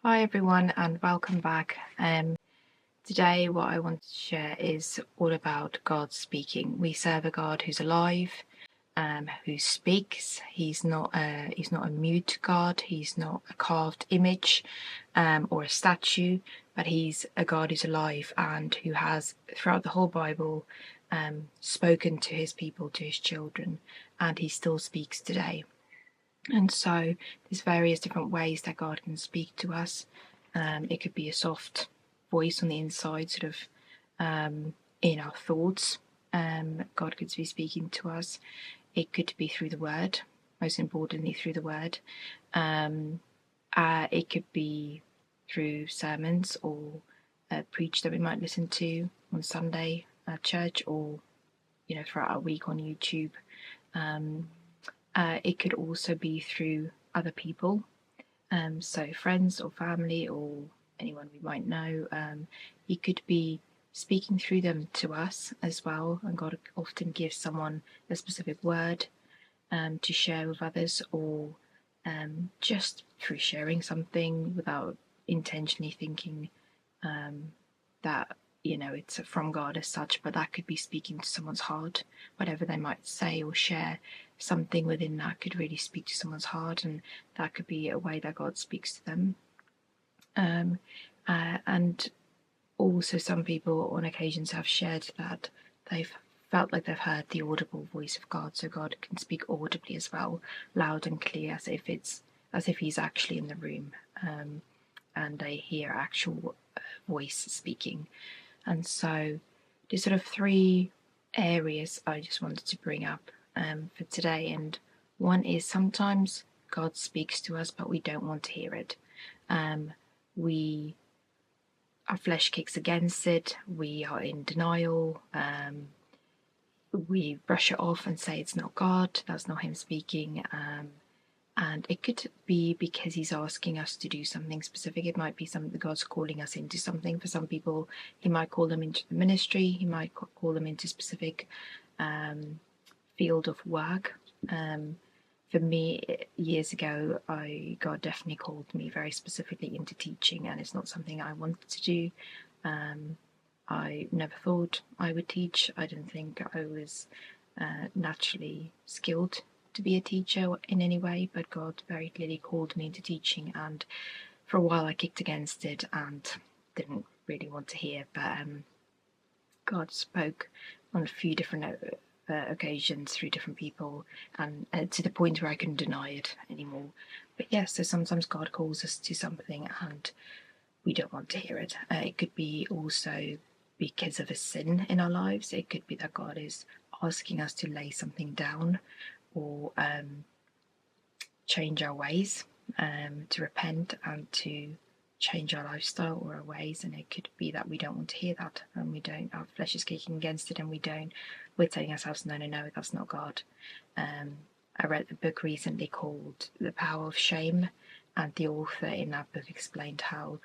Hi everyone and welcome back. Today what I want to share is all about God speaking. We serve a God who's alive, who speaks. He's not a mute God. He's not a carved image or a statue, but he's a God who's alive and who has throughout the whole Bible spoken to his people, to his children, and he still speaks today. And so there's various different ways that God can speak to us. It could be a soft voice on the inside, sort of in our thoughts. God could be speaking to us. It could be through the word, most importantly through the word. It could be through sermons or preach that we might listen to on Sunday at church, or throughout our week on YouTube. It could also be through other people, so friends or family or anyone we might know. He could be speaking through them to us as well, and God often gives someone a specific word to share with others, or just through sharing something without intentionally thinking that it's from God as such, but that could be speaking to someone's heart. Whatever they might say or share, something within that could really speak to someone's heart, and that could be a way that God speaks to them. And also some people on occasions have shared that they've felt like they've heard the audible voice of God, so God can speak audibly as well, loud and clear, as if he's actually in the room, and they hear actual voice speaking. And so there's sort of three areas I just wanted to bring up for today. And one is sometimes God speaks to us, but we don't want to hear it. Our flesh kicks against it. We are in denial. We brush it off and say it's not God. That's not him speaking. And it could be because he's asking us to do something specific. It might be something God's calling us into something. For some people, he might call them into the ministry. He might call them into a specific field of work. For me, years ago, God definitely called me very specifically into teaching, and it's not something I wanted to do. I never thought I would teach. I didn't think I was naturally skilled to be a teacher in any way, but God very clearly called me into teaching, and for a while I kicked against it and didn't really want to hear, but God spoke on a few different occasions through different people, and to the point where I couldn't deny it anymore. But yes, so sometimes God calls us to something and we don't want to hear it. It could be also because of a sin in our lives. It could be that God is asking us to lay something down, or change our ways, to repent and to change our lifestyle or our ways. And it could be that we don't want to hear that, and our flesh is kicking against it, and we're telling ourselves, no, that's not God. I read a book recently called The Power of Shame, and the author in that book explained how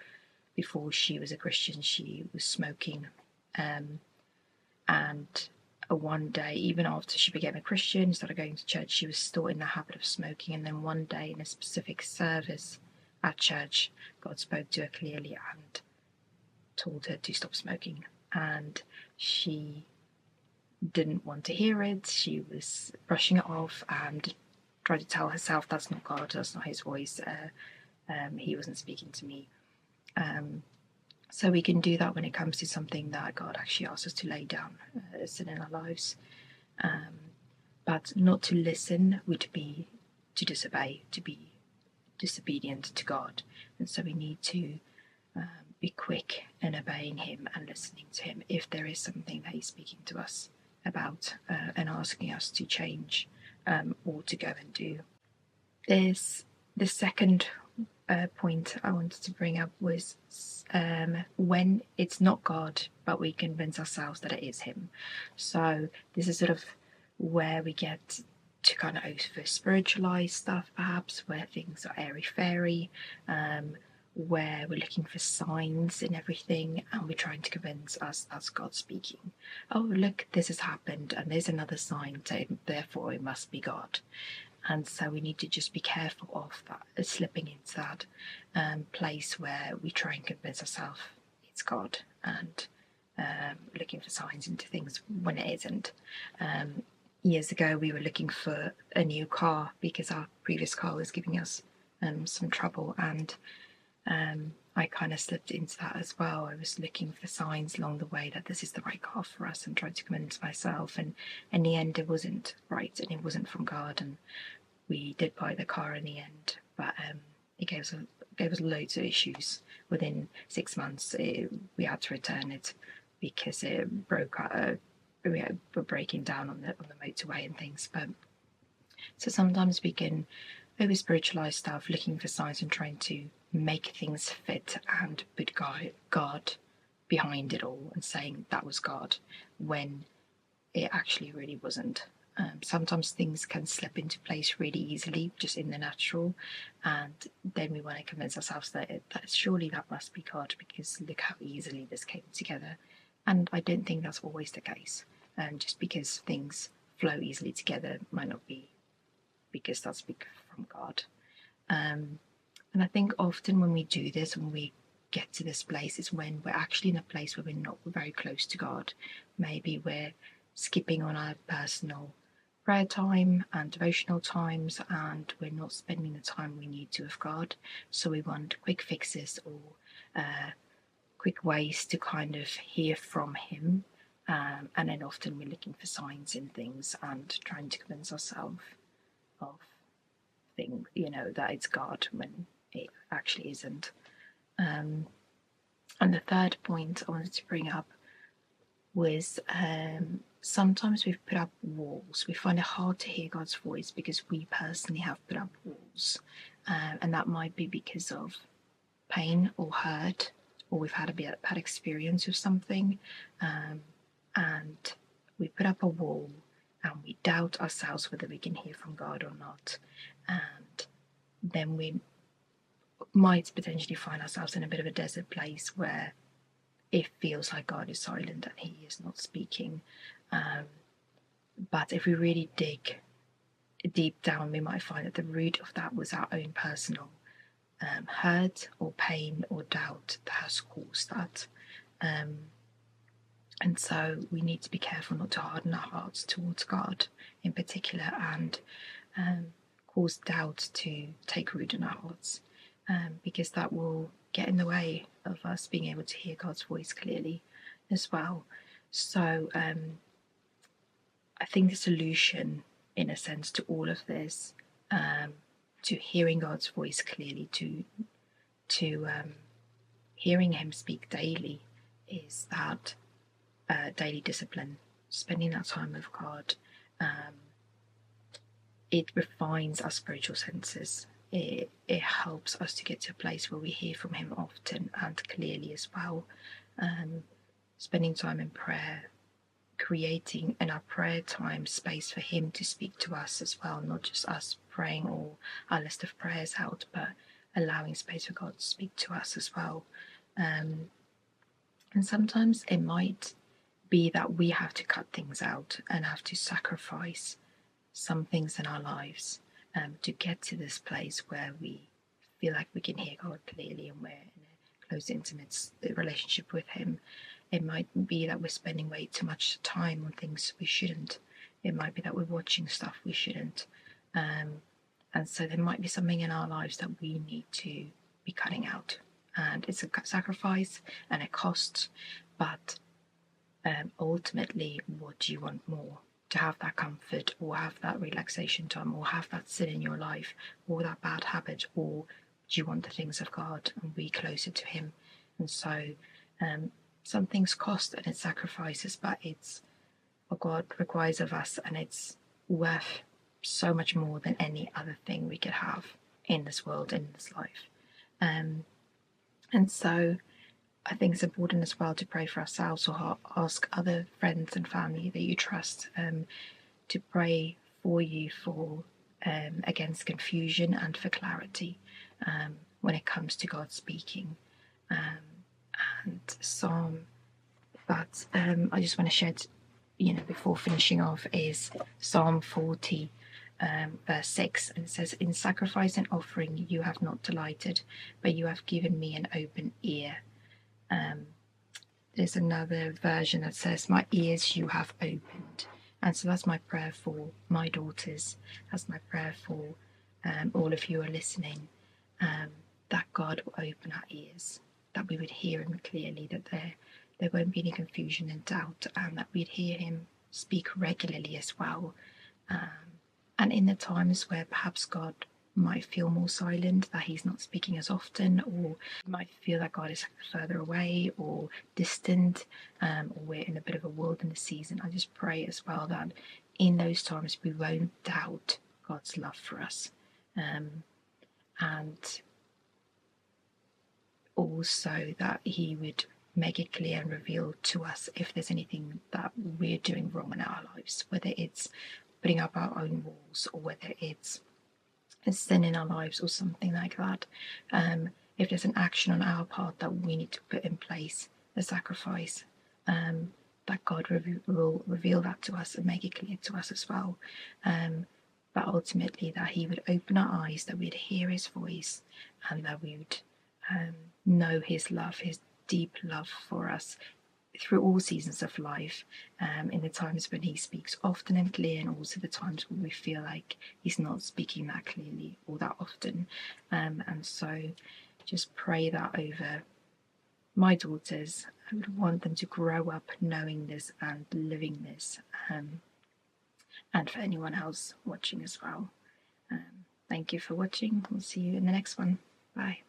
before she was a Christian she was smoking, and one day, even after she became a Christian, started going to church, she was still in the habit of smoking. And then one day in a specific service at church, God spoke to her clearly and told her to stop smoking. And she didn't want to hear it. She was brushing it off and tried to tell herself, that's not God, that's not his voice. He wasn't speaking to me. So we can do that when it comes to something that God actually asks us to lay down, sin in our lives. But not to listen would be to disobey, to be disobedient to God. And so we need to be quick in obeying him and listening to him if there is something that he's speaking to us about and asking us to change or to go and do. There's the second point I wanted to bring up was when it's not God, but we convince ourselves that it is him. So this is sort of where we get to kind of over spiritualize stuff, perhaps, where things are airy-fairy, where we're looking for signs in everything, and we're trying to convince us that's God speaking. Oh, look, this has happened, and there's another sign, so therefore it must be God. And so we need to just be careful of that, slipping into that place where we try and convince ourselves it's God, and looking for signs into things when it isn't. Years ago, we were looking for a new car because our previous car was giving us some trouble, and I kind of slipped into that as well. I was looking for signs along the way that this is the right car for us, and tried to convince myself, and in the end it wasn't right, and it wasn't from God, and we did buy the car in the end, but it gave us loads of issues. Within 6 months we had to return it because it broke out. We were breaking down on the motorway and things. But so sometimes we can over spiritualize stuff, looking for signs and trying to make things fit and put God behind it all and saying that was God when it actually really wasn't. Sometimes things can slip into place really easily, just in the natural, and then we want to convince ourselves that surely that must be God because look how easily this came together. And I don't think that's always the case. Just because things flow easily together might not be because that's from God. And I think often when we do this, when we get to this place, is when we're actually in a place where we're not very close to God. Maybe we're skipping on our personal prayer time and devotional times, and we're not spending the time we need to with God. So we want quick fixes or quick ways to kind of hear from Him. And then often we're looking for signs in things and trying to convince ourselves of things, that it's God when it actually isn't. And the third point I wanted to bring up was sometimes we've put up walls. We find it hard to hear God's voice because we personally have put up walls. And that might be because of pain or hurt, or we've had a bad experience with something. And we put up a wall and we doubt ourselves whether we can hear from God or not. And then we might potentially find ourselves in a bit of a desert place where it feels like God is silent and He is not speaking. But if we really dig deep down, we might find that the root of that was our own personal hurt or pain or doubt that has caused that. And so we need to be careful not to harden our hearts towards God in particular and cause doubt to take root in our hearts, because that will get in the way of us being able to hear God's voice clearly as well. So I think the solution, in a sense, to all of this, to hearing God's voice clearly, to hearing Him speak daily, is that daily discipline, spending that time with God. It refines our spiritual senses. It helps us to get to a place where we hear from Him often and clearly as well. Spending time in prayer, creating in our prayer time space for Him to speak to us as well, not just us praying all our list of prayers out, but allowing space for God to speak to us as well. And sometimes it might be that we have to cut things out and have to sacrifice some things in our lives to get to this place where we feel like we can hear God clearly and we're in a close, intimate relationship with Him. It might be that we're spending way too much time on things we shouldn't. It might be that we're watching stuff we shouldn't. And so there might be something in our lives that we need to be cutting out. And it's a sacrifice and it costs, but ultimately, what do you want more? To have that comfort, or have that relaxation time, or have that sin in your life, or that bad habit, or do you want the things of God and be closer to Him? And so some things cost and it's sacrifices, but it's what God requires of us, and it's worth so much more than any other thing we could have in this world, in this life. And so I think it's important as well to pray for ourselves, or ask other friends and family that you trust to pray for you for against confusion and for clarity when it comes to God speaking. And I just want to share, before finishing off, is Psalm 40, verse 6, and it says, "In sacrifice and offering you have not delighted, but you have given me an open ear." There's another version that says, "My ears you have opened." And so that's my prayer for my daughters. That's my prayer for all of you who are listening, that God will open our ears, that we would hear him clearly, that there won't be any confusion and doubt, and that we'd hear him speak regularly as well. And in the times where perhaps God might feel more silent, that he's not speaking as often, or you might feel that God is further away or distant, or we're in a bit of a wilderness season, I just pray as well that in those times we won't doubt God's love for us, and also that he would make it clear and reveal to us if there's anything that we're doing wrong in our lives, whether it's putting up our own walls or whether it's a sin in our lives or something like that. If there's an action on our part that we need to put in place, a sacrifice, that God will reveal that to us and make it clear to us as well. But ultimately that he would open our eyes, that we'd hear his voice, and that we would know his love, his deep love for us through all seasons of life, in the times when he speaks often and clear, and also the times when we feel like he's not speaking that clearly or that often. And so just pray that over my daughters. I would want them to grow up knowing this and living this, and for anyone else watching as well. Thank you for watching. We'll see you in the next one. Bye.